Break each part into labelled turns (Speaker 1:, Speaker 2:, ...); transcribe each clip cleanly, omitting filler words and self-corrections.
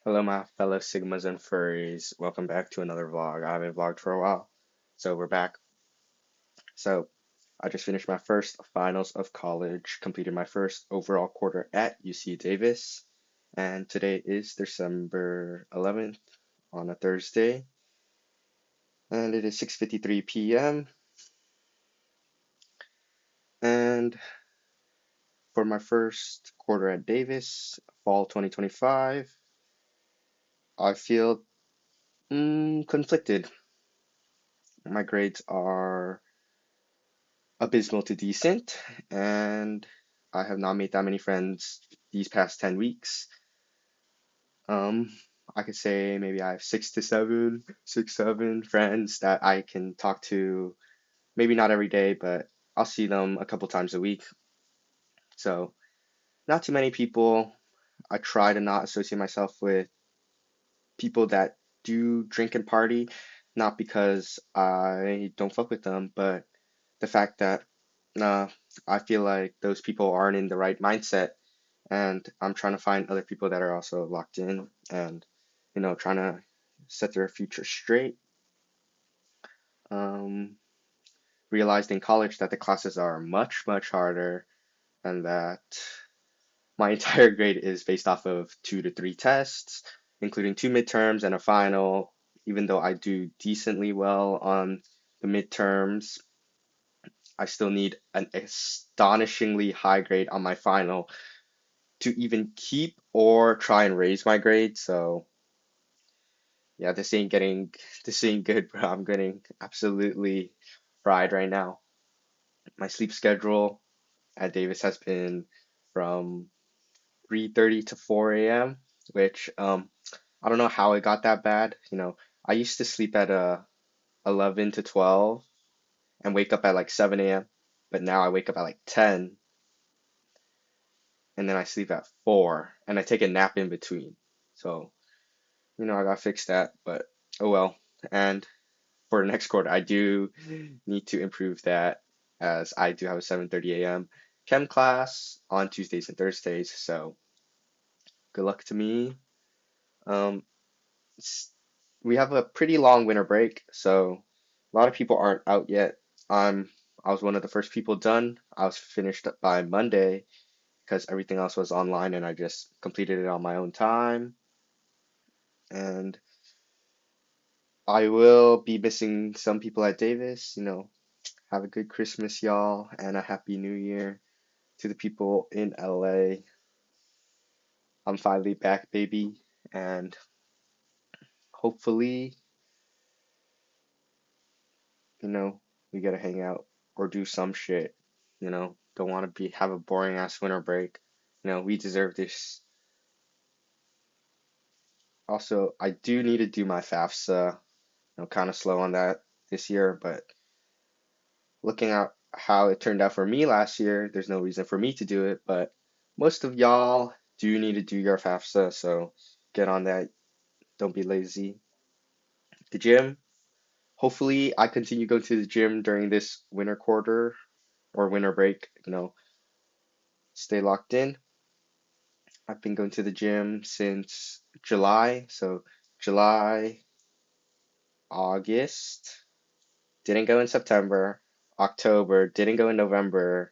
Speaker 1: Hello, my fellow Sigmas and furries. Welcome back to another vlog. I haven't vlogged for a while, so we're back. So, I just finished my first finals of college, completed my first overall quarter at UC Davis, and today is December 11th on a Thursday, and it is 6:53 p.m. And for my first quarter at Davis, fall 2025, I feel conflicted. My grades are abysmal to decent, and I have not made that many friends these past 10 weeks. Um, I could say maybe I have six, seven friends that I can talk to, maybe not every day, but I'll see them a couple times a week. So, not too many people. I try to not associate myself with people that do drink and party, not because I don't fuck with them, but the fact that uh, I feel like those people aren't in the right mindset, and I'm trying to find other people that are also locked in and, trying to set their future straight. Um, Realized in college that the classes are much, much harder, and that my entire grade is based off of 2 to 3 tests, including two midterms and a final. Even though I do decently well on the midterms, I still need an astonishingly high grade on my final to even keep or try and raise my grade. So yeah, this ain't good, bro. I'm getting absolutely fried right now. My sleep schedule at Davis has been from 3:30 to 4 a.m., which I don't know how it got that bad. I used to sleep at 11 to 12 and wake up at like 7 a.m., but now I wake up at like 10 and then I sleep at 4 and I take a nap in between. So, I gotta fix that, but oh well. And for the next quarter, I do need to improve that as I do have a 7:30 a.m. chem class on Tuesdays and Thursdays. So good luck to me. Um, we have a pretty long winter break, so a lot of people aren't out yet. I'm I was one of the first people done. I was finished up by Monday because everything else was online and I just completed it on my own time. And I will be missing some people at Davis. Have a good Christmas, y'all, and a happy new year to the people in LA. I'm finally back, baby, and hopefully, you know, we get to hang out or do some shit. Don't want to be have a boring ass winter break. We deserve this. Also, I do need to do my FAFSA. Kind of slow on that this year, but looking at how it turned out for me last year, there's no reason for me to do it, but most of y'all do need to do your FAFSA, so get on that. Don't be lazy. The gym. Hopefully, I continue going to the gym during this winter quarter or winter break. Stay locked in. I've been going to the gym since July, so July, August, didn't go in September, October, didn't go in November,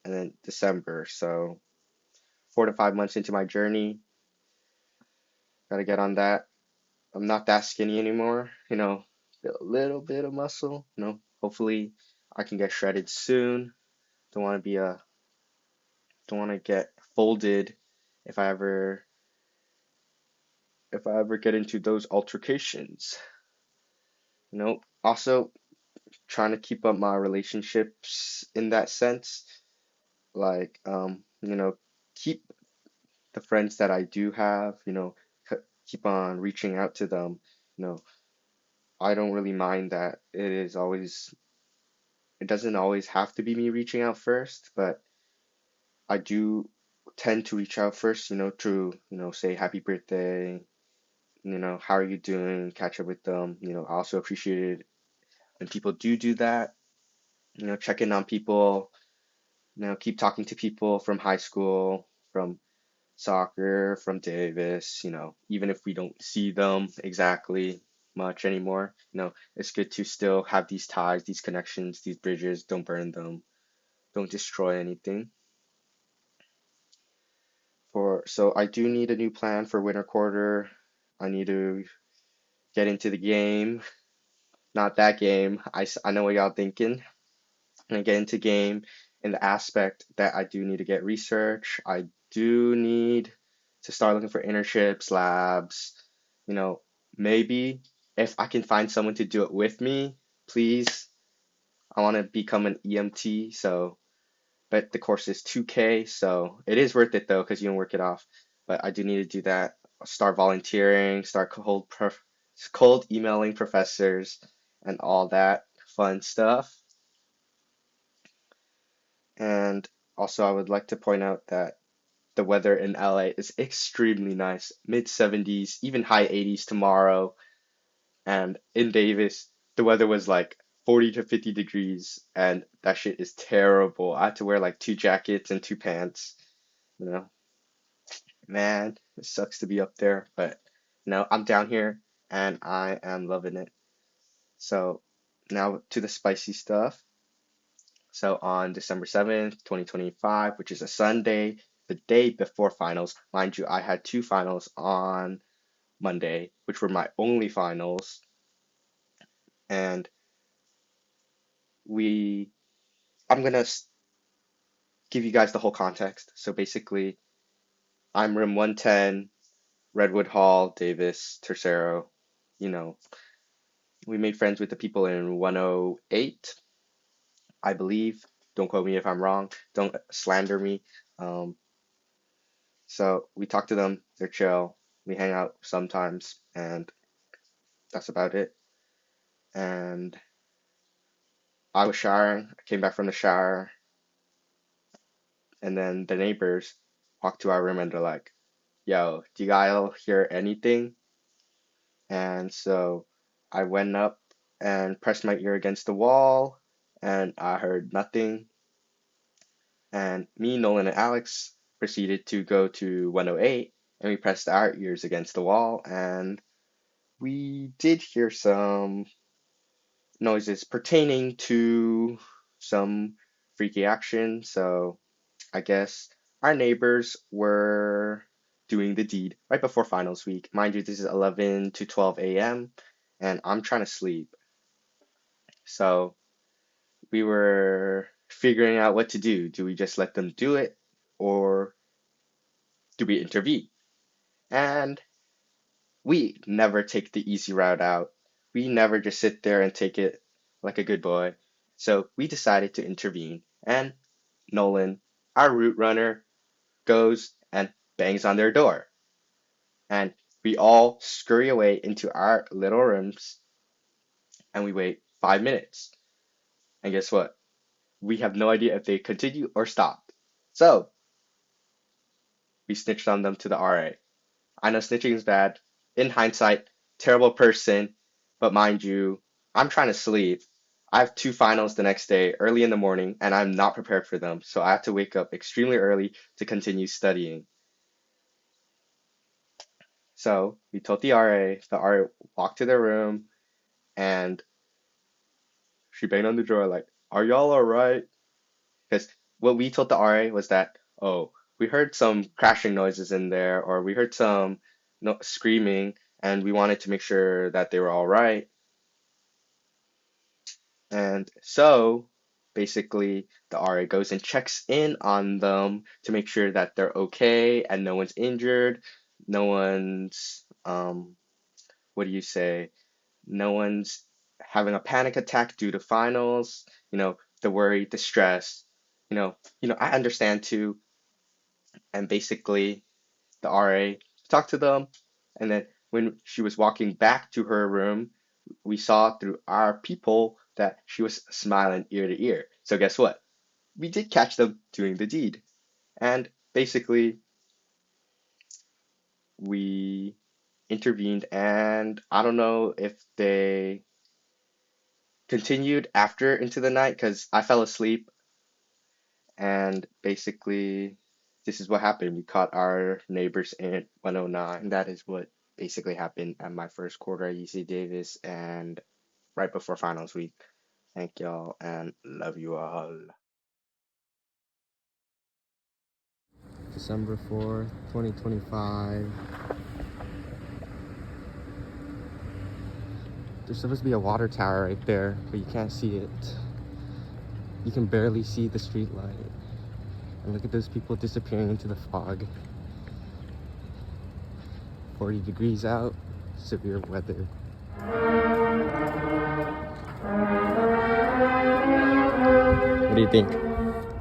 Speaker 1: and then December. So 4 to 5 months into my journey, gotta get on that. I'm not that skinny anymore, a little bit of muscle, hopefully I can get shredded soon. Don't want to be a, don't want to get folded if I ever, if I ever get into those altercations. Also trying to keep up my relationships in that sense, like, keep the friends that I do have, keep on reaching out to them. You know, I don't really mind that it doesn't always have to be me reaching out first, but I do tend to reach out first, to, say happy birthday, how are you doing, catch up with them. I also appreciate it when people do that, check in on people, keep talking to people from high school, from soccer from Davis, even if we don't see them exactly much anymore, it's good to still have these ties, these connections, these bridges. Don't burn them, don't destroy anything. So I do need a new plan for winter quarter. I need to get into the game, not that game. I know what y'all thinking. And get into game in the aspect that I do need to get research. I do need to start looking for internships, labs, you know, maybe if I can find someone to do it with me, please. I want to become an EMT, but the course is 2K, so it is worth it though, because you can work it off. But I do need to do that. Start volunteering, start cold emailing professors and all that fun stuff. And also, I would like to point out that the weather in LA is extremely nice, mid 70s, even high 80s tomorrow. And in Davis, the weather was like 40 to 50 degrees, and that shit is terrible. I had to wear like two jackets and two pants. You know, man, it sucks to be up there, but I'm down here and I am loving it. So now to the spicy stuff. So on December 7th, 2025, which is a Sunday, the day before finals, mind you, I had two finals on Monday, which were my only finals. And we, I'm gonna give you guys the whole context. So basically, I'm room 110, Redwood Hall, Davis, Tercero. You know, we made friends with the people in 108, I believe. Don't quote me if I'm wrong. Don't slander me. Um, So we talk to them, they're chill, we hang out sometimes, and that's about it. And I was showering, I came back from the shower, and then the neighbors walked to our room and they're like, yo, do you guys hear anything? And so I went up and pressed my ear against the wall, and I heard nothing. And me, Nolan, and Alex proceeded to go to 108, and we pressed our ears against the wall, and we did hear some noises pertaining to some freaky action. So I guess our neighbors were doing the deed right before finals week. Mind you, this is 11 to 12 a.m. and I'm trying to sleep. So we were figuring out what to do. Do we just let them do it or do we intervene? And we never take the easy route out. We never just sit there and take it like a good boy. So we decided to intervene. And Nolan, our route runner, goes and bangs on their door. And we all scurry away into our little rooms and we wait 5 minutes. And guess what? We have no idea if they continue or stopped. So we snitched on them to the RA. I know snitching is bad. In hindsight, terrible person. But mind you, I'm trying to sleep. I have two finals the next day, early in the morning, and I'm not prepared for them. So I have to wake up extremely early to continue studying. So we told the RA. The RA walked to their room and she banged on the door like, "Are y'all all right?" Because what we told the RA was that, oh, we heard some crashing noises in there, or we heard some no screaming, and we wanted to make sure that they were all right. And so basically, the RA goes and checks in on them to make sure that they're okay and no one's injured, no one's, what do you say? No one's having a panic attack due to finals, the worry, the stress. I understand too. And basically, the RA talked to them, and then when she was walking back to her room, we saw through our people that she was smiling ear to ear. So guess what? We did catch them doing the deed. And basically, we intervened, and I don't know if they continued after into the night because I fell asleep, and basically, this is what happened. We caught our neighbors in 109. That is what basically happened at my first quarter at UC Davis and right before finals week. Thank y'all and love you all. December 4th, 2025. There's supposed to be a water tower right there, but you can't see it. You can barely see the street light. And look at those people disappearing into the fog. 40 degrees out, severe weather. What do you think?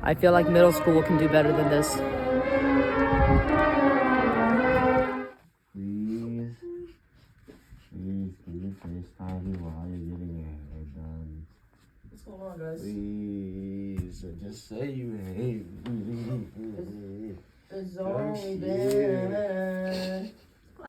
Speaker 2: I feel like middle school can do better than this.
Speaker 3: Please FaceTime me while you're getting your hair done.
Speaker 2: What's going on, guys?
Speaker 3: Please, just say you hate me.
Speaker 2: It's only been